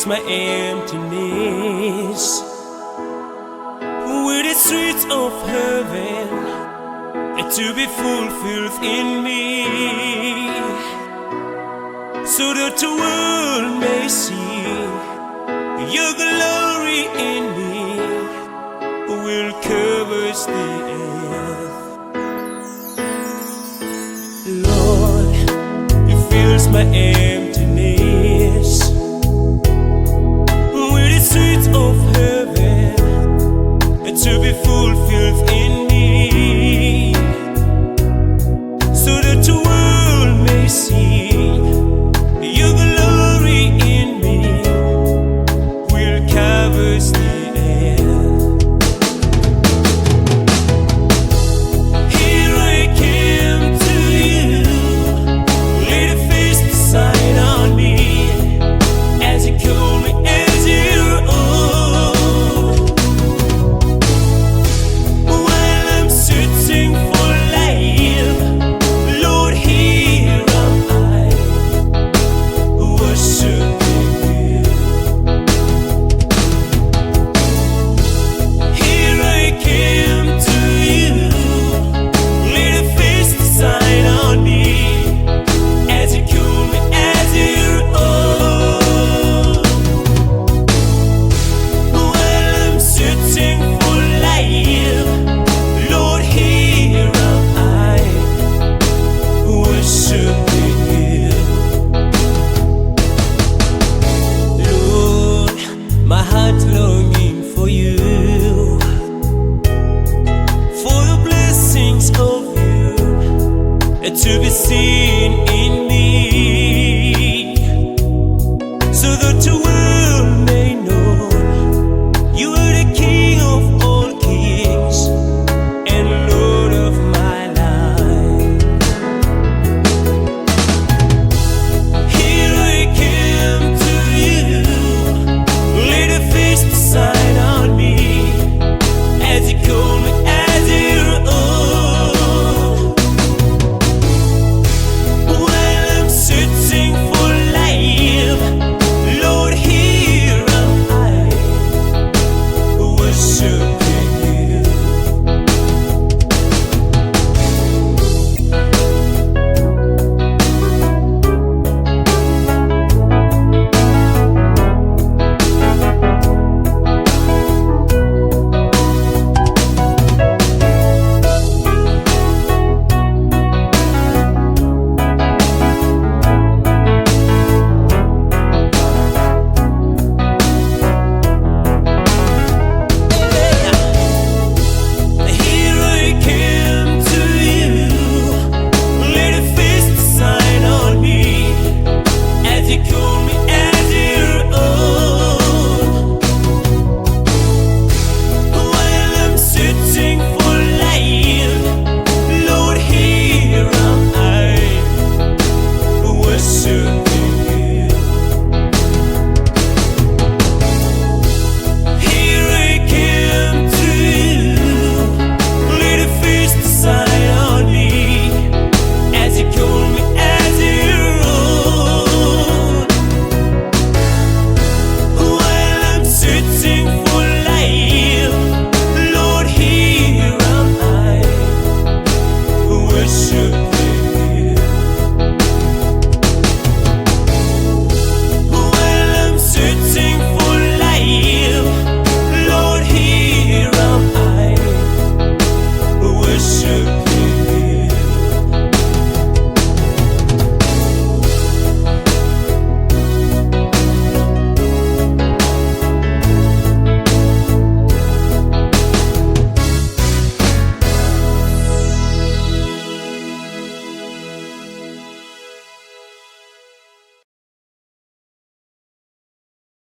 fills my emptiness with the streets of heaven to be fulfilled in me, so that the world may see your glory in me will cover the earth. Lord, it fills my emptiness with the streets of heaven to be fulfilled in me, so that the world may see your glory in me will cover the earth. Here I came to you, lay the face beside on me, as you call me as your own. While I'm searching for life, Lord, here am I, worshiping you. Here I came to you, lay the face beside on me, as you call me as your own. While I'm searching for life, Lord, here am I, worshiping you. Lord, my heart longing for you, for the blessings of you to be seen in me, so that the world may know you are the King of all kings and Lord of my life. Here I came to you, lay the face beside